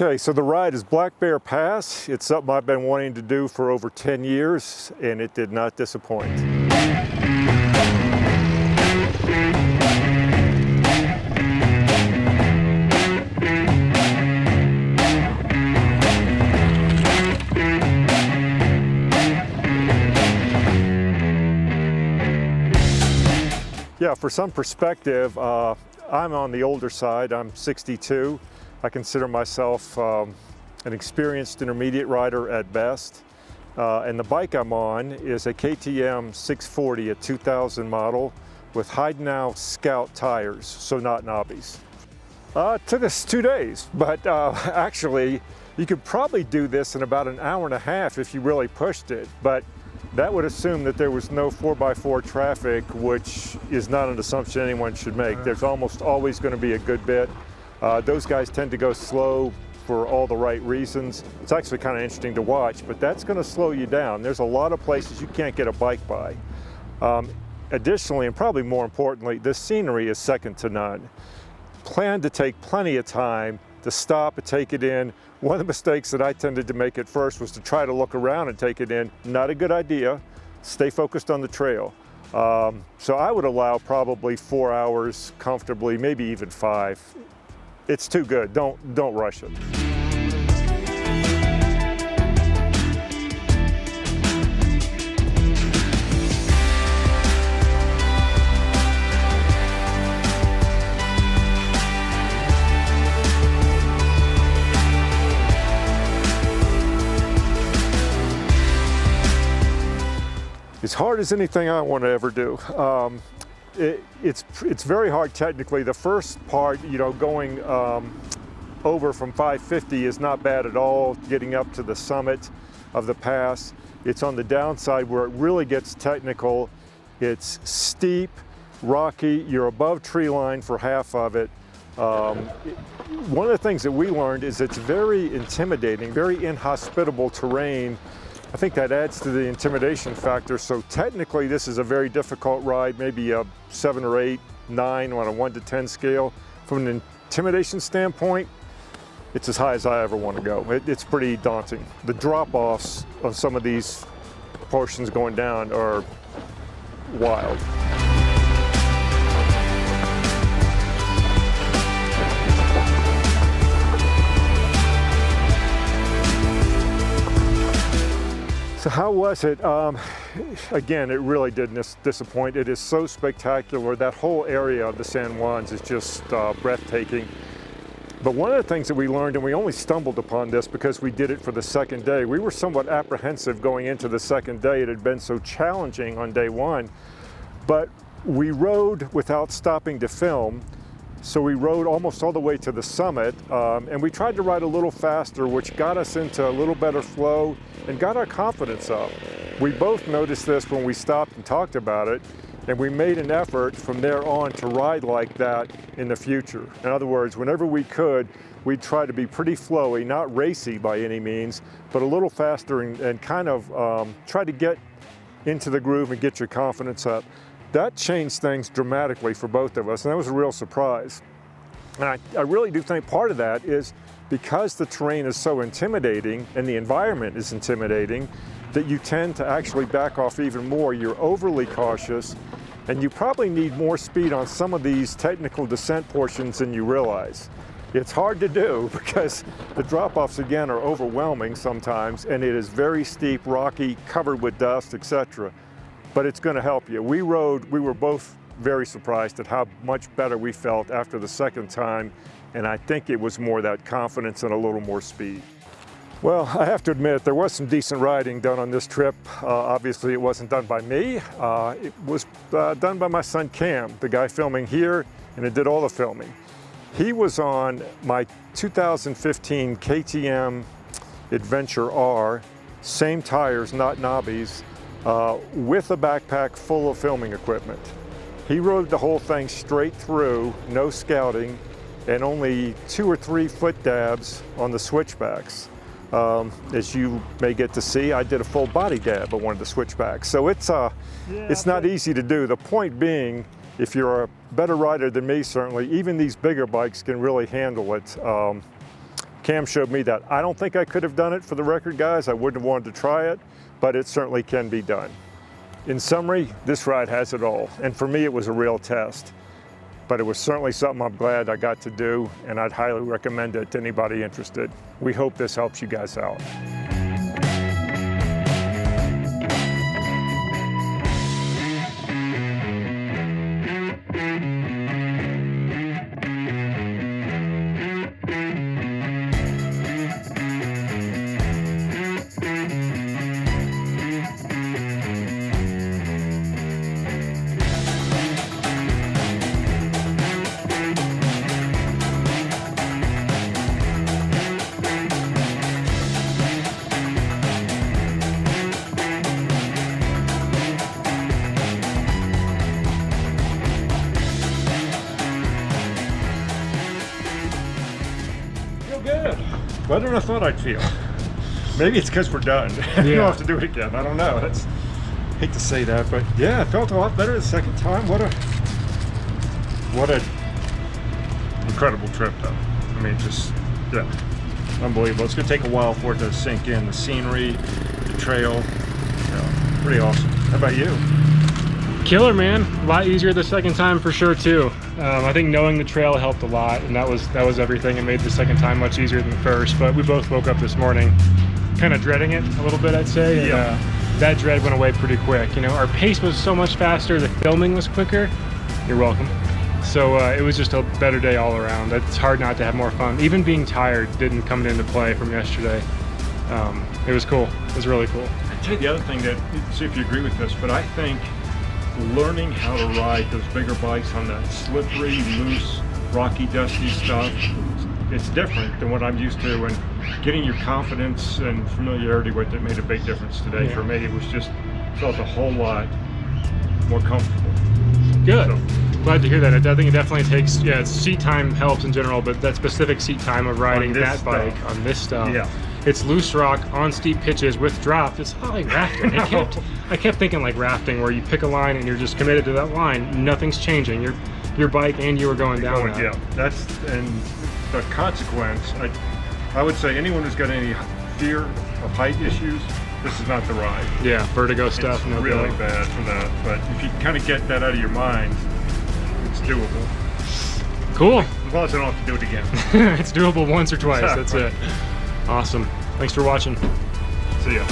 Okay, so the ride is Black Bear Pass. It's something I've been wanting to do for over 10 years, and it did not disappoint. Yeah, for some perspective, I'm on the older side. I'm 62. I consider myself an experienced intermediate rider at best. And the bike I'm on is a KTM 640, a 2000 model with Heidenau Scout tires, so not knobbies. It took us 2 days, but actually you could probably do this in about an hour and a half if you really pushed it. But that would assume that there was no 4x4 traffic, which is not an assumption anyone should make. There's almost always going to be a good bit. Those guys tend to go slow for all the right reasons. It's actually kind of interesting to watch, but that's going to slow you down. There's a lot of places you can't get a bike by. Additionally, and probably more importantly, the scenery is second to none. Plan to take plenty of time to stop and take it in. One of the mistakes that I tended to make at first was to try to look around and take it in. Not a good idea. Stay focused on the trail. So I would allow probably 4 hours comfortably, maybe even 5. It's too good. Don't rush it. As hard as anything I want to ever do. It's very hard technically. The first part, you know, going over from 550 is not bad at all, getting up to the summit of the pass. It's on the downside where it really gets technical. It's steep, rocky, you're above tree line for half of it. One of the things that we learned is it's very intimidating, very inhospitable terrain. I think that adds to the intimidation factor. So technically this is a very difficult ride, maybe a 7 or 8, 9 on a 1 to 10 scale. From an intimidation standpoint, it's as high as I ever want to go. It's pretty daunting. The drop-offs on some of these portions going down are wild. So how was it? Again, it really did disappoint. It is so spectacular. That whole area of the San Juans is just breathtaking. But one of the things that we learned, and we only stumbled upon this because we did it for the second day, we were somewhat apprehensive going into the second day. It had been so challenging on day one, but we rode without stopping to film. So we rode almost all the way to the summit, and we tried to ride a little faster, which got us into a little better flow and got our confidence up. We both noticed this when we stopped and talked about it, and we made an effort from there on to ride like that in the future. In other words, whenever we could, we'd try to be pretty flowy, not racy by any means, but a little faster and kind of try to get into the groove and get your confidence up. That changed things dramatically for both of us, and that was a real surprise. And I really do think part of that is because the terrain is so intimidating and the environment is intimidating, that you tend to actually back off even more. You're overly cautious, and you probably need more speed on some of these technical descent portions than you realize. It's hard to do because the drop-offs, again, are overwhelming sometimes, and it is very steep, rocky, covered with dust, etc. But it's going to help you. We were both very surprised at how much better we felt after the second time, and I think it was more that confidence and a little more speed. Well, I have to admit, there was some decent riding done on this trip. Obviously, it wasn't done by me. It was done by my son Cam, the guy filming here, and it did all the filming. He was on my 2015 KTM Adventure R, same tires, not knobbies, with a backpack full of filming equipment. He rode the whole thing straight through, no scouting, and only 2 or 3 foot dabs on the switchbacks. As you may get to see, I did a full body dab on one of the switchbacks. So it's not easy to do. The point being, if you're a better rider than me, certainly, even these bigger bikes can really handle it. Cam showed me that. I don't think I could have done it for the record, guys. I wouldn't have wanted to try it, but it certainly can be done. In summary, this ride has it all. And for me, it was a real test. But it was certainly something I'm glad I got to do, and I'd highly recommend it to anybody interested. We hope this helps you guys out. Good. Better than I thought I'd feel. Maybe it's because we're done. Yeah. You don't have to do it again. I don't know. I hate to say that, but yeah, it felt a lot better the second time. What a incredible trip, though. I mean, just yeah, unbelievable. It's gonna take a while for it to sink in. The scenery, the trail, pretty awesome. How about you? Killer, man. A lot easier the second time for sure too. I think knowing the trail helped a lot, and that was everything. It made the second time much easier than the first. But we both woke up this morning kind of dreading it a little bit, I'd say. Yeah. And, that dread went away pretty quick. You know, our pace was so much faster. The filming was quicker. You're welcome. So it was just a better day all around. It's hard not to have more fun. Even being tired didn't come into play from yesterday. It was cool. It was really cool. I'd tell you the other thing that, see if you agree with this, but I think learning how to ride those bigger bikes on that slippery, loose, rocky, dusty stuff, it's different than what I'm used to, and getting your confidence and familiarity with it made a big difference today. Yeah. For me, it was just, felt a whole lot more comfortable. Good. So, glad to hear that. I think it definitely takes, seat time helps in general, but that specific seat time of riding that bike on this stuff. Yeah. It's loose rock on steep pitches with drop. It's not like rafting. I kept thinking like rafting, where you pick a line and you're just committed to that line. Nothing's changing. Your bike and you are going down. Yeah, that's, and the consequence, I would say anyone who's got any fear of height issues, this is not the ride. Yeah, vertigo stuff. It's no really go. bad for that. But if you kind of get that out of your mind, it's doable. Cool. As long as I don't have to do it again. It's doable once or twice. That's it. Awesome. Thanks for watching. See ya.